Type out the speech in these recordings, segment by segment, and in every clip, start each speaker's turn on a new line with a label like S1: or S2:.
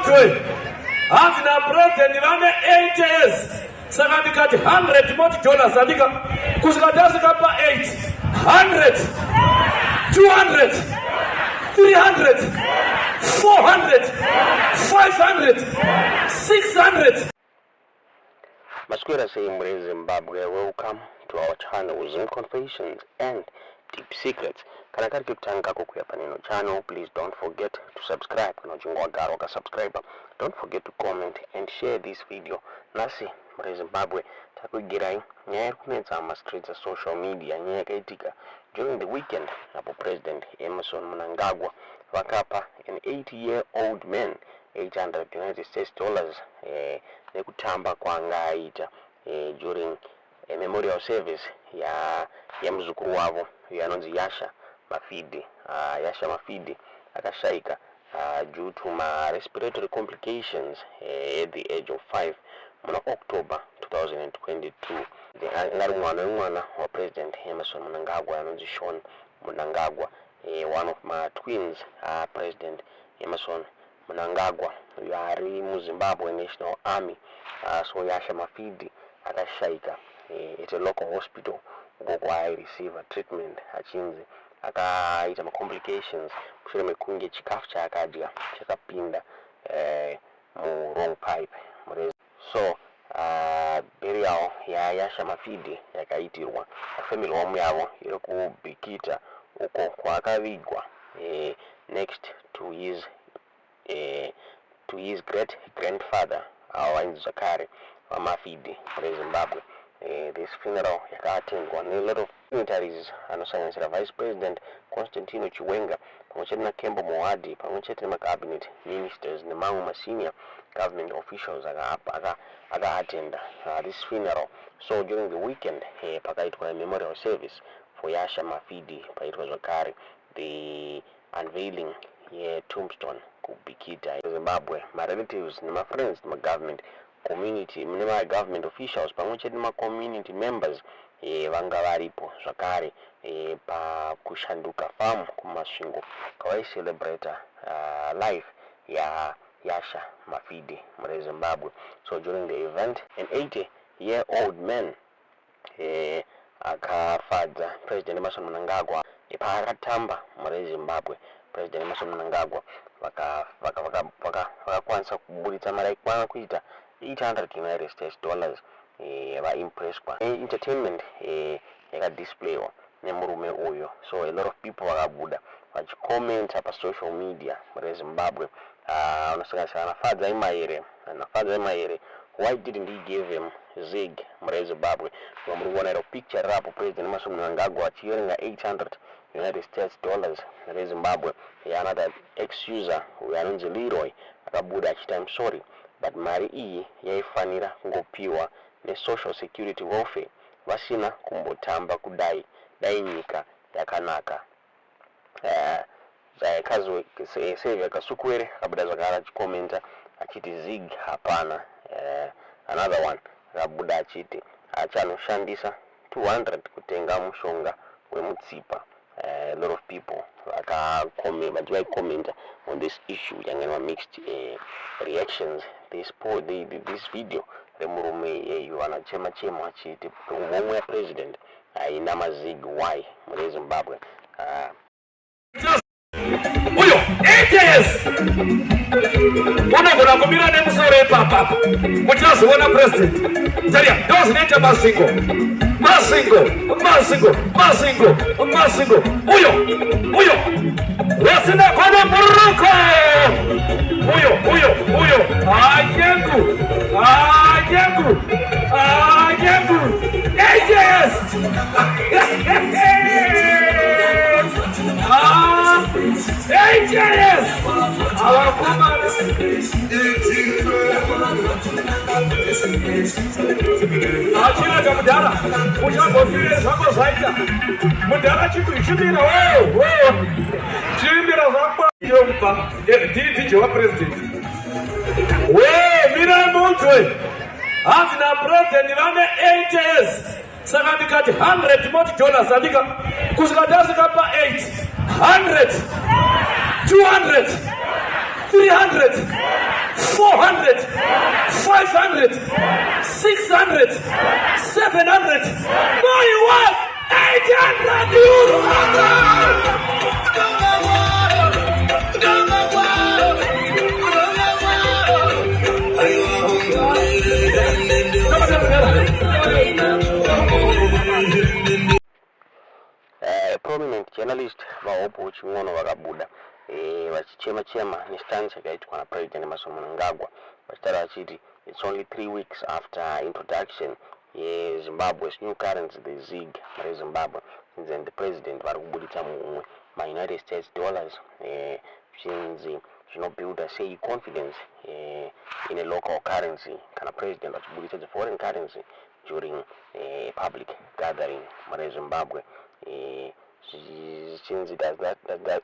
S1: Mushe. Hazvina president vane 8 years. Saka ndikati $100 $40 andika kusvika ndasvika pa 8 100 200 300 400 500 600.
S2: Masquera saying Zimbabwe, welcome to our channel ZiG Confessions and Deep Secrets. Kana kari kutanga kukuya panino channel, please don't forget to subscribe. Kana chungwa garo ka subscriber. Don't forget to comment and share this video. Nasi Zimbabwe takugirai nyaya kunetsa ma streets of social media nyaya kaitika during the weekend apo President Mnangagwa vakapa an 80-year-old man $800 United States nekutamba kwanga aita during a memorial service ya mzukuru wavo yanonzi Yasha Mafidi akashaika due to my respiratory complications at the age of 5 in October 2022. The mwana wa President Mnangagwa yanonzi Mnangagwa, one of my twins, President Mnangagwa yari mu Zimbabwe National Army. So Yasha Mafidi akashaika at a local hospital where I receive a treatment achinzi akaita ma complications kushure mekunge chikafu chakadya chakapinda mu wrong pipe. So burial ya Yasha Mafidi yakaitirwa family home yavo iri kubikita uko kwakavigwa next to his great grandfather Wanzi Zakari wa Mafidi muri Zimbabwe. This funeral yakatengwa a lot of dignitaries anosanganisira Vice President Constantino Chiwenga pamwechete na Kembo Moadi pamwechete na cabinet ministers nemamwe senior government officials aka-attend this funeral. So during the weekend pakaitwa a memorial service for Yasha Mafidi paitwa Zakari, the unveiling tombstone kubikita Zimbabwe. My relatives, my friends, my government community, my government officials pamwechete ma community members vanga varipo zvakare pa kushanduka farm kumasvingo kawai celebrate life ya Yasha Mafidi muri Zimbabwe. So during the event, an 80-year-old man akafadza President Mnangagwa paakatamba muri Zimbabwe. President Mnangagwa vakakwanisa kuburitsa mari kwana kuita $800 United States vaimpresswa entertainment yakadisplayiwa nemurume uyo. So a lot of people vakabuda vachikomenta pa social media muri Zimbabwe unosanganisira anafadza imaere why didn't he give him ZiG muri Zimbabwe. Muri kuona iro picture rapo President Mnangagwa achiverenga $800 United States muri Zimbabwe. Another ex-user anonzi Leroy akabuda achita I'm sorry but mari iyi yaifanira kungopiwa ne-social security welfare vasina kumbotamba kudai nyika yakanaka. Sevya Kasukwere akabuda zvakara achikomenta achiti ZiG hapana. Another one akabuda achiti achanoshandisa $200 kutenga mushonga wemutsipa. A lot of people comment on this issue. Yangena mixed reactions. This video remurume yuana chema achiti umwe president inama ZiG why muri Zimbabwe.
S1: Uyo 8 years unogona kumira nemusoro epapa muchazoona president taria ndozinoita mazingo uyo wesina kwana muruko uyo ajengu 8 years 8 years achina chamudhara uchambofire zvako zvaita mudhara chikuishimira chimbira zvakwa yomba dj wa president mira munzwe Hazvina president vane 8 years. Saka ndikati $100 andika kusvika ndasvika pa 8 100 200 300 400, 500, 600, 700. No, you want 800 euros.
S2: Prominent journalist vaopo ching'ono vakabuda vachichema ni stance yakaitwa na President Mnangagwa vachitaura vachiti it's only 3 weeks after introduction Zimbabwe's new currency, the ZiG, Zimbabwe, then the president vari kubuditsa mumwe United States dollars zvinzi zvinobuilda sei confidence in a local currency kana president vachibuditsa the foreign currency during a public gathering Zimbabwe.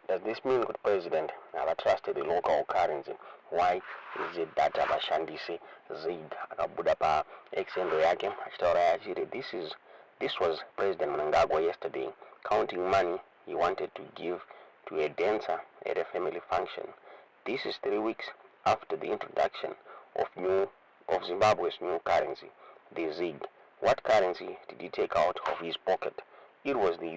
S2: Does this mean that president never trusted the local currency? Why is it that Abashandise ZiG akabuda pa exendo yake achitaura yachiri this was President Mnangagwa yesterday counting money he wanted to give to a dancer at a family function. This is 3 weeks after the introduction of Zimbabwe's new currency, the ZiG. What currency did he take out of his pocket? It was the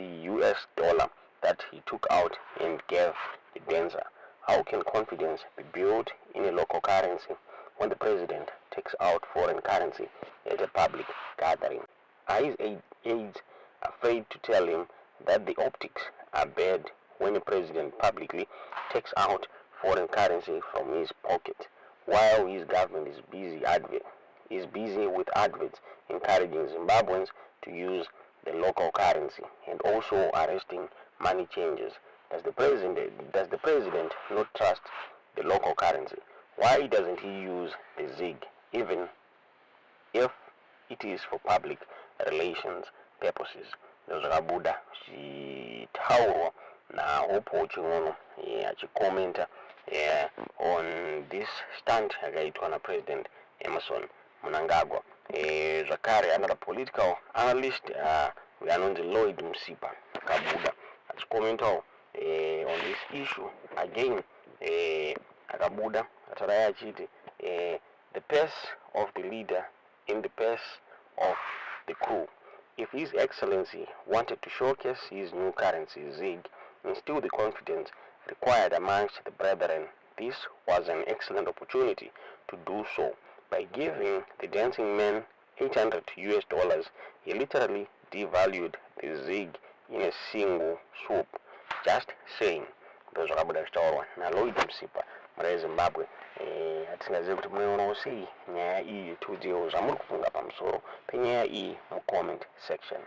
S2: US dollar that he took out and gave the dancer. How can confidence be built in a local currency when the president takes out foreign currency at a public gathering? Are his aides afraid to tell him that the optics are bad when a president publicly takes out foreign currency from his pocket, while his government is busy with adverts encouraging Zimbabweans to use the local currency and also arresting money changers? Does the president not trust the local currency? Why doesn't he use the ZiG even if it is for public relations purposes? Zvakabuda zvitaurwa naopo ching'ono achikomenta on this stunt yakaitwa na President Emerson Mnangagwa. Zvakare another political analyst anonzi Lloyd Msipa akabuda achikomentawo on this issue again. Akabuda ataura achiti the pace of the leader in the pace of the crew. If His Excellency wanted to showcase his new currency, ZiG, instill the confidence required amongst the brethren, this was an excellent opportunity to do so. By giving the dancing man $800 US, he literally devalued the ZiG in a single swoop. Just saying. Zvakabuda zvitaurwa naLloyd Msipa muZimbabwe. Hatingazivi kuti munoona sei nyaya iyi. Tiudziwo zvamuri kufunga pamusoro penyaya iyi mucomment section.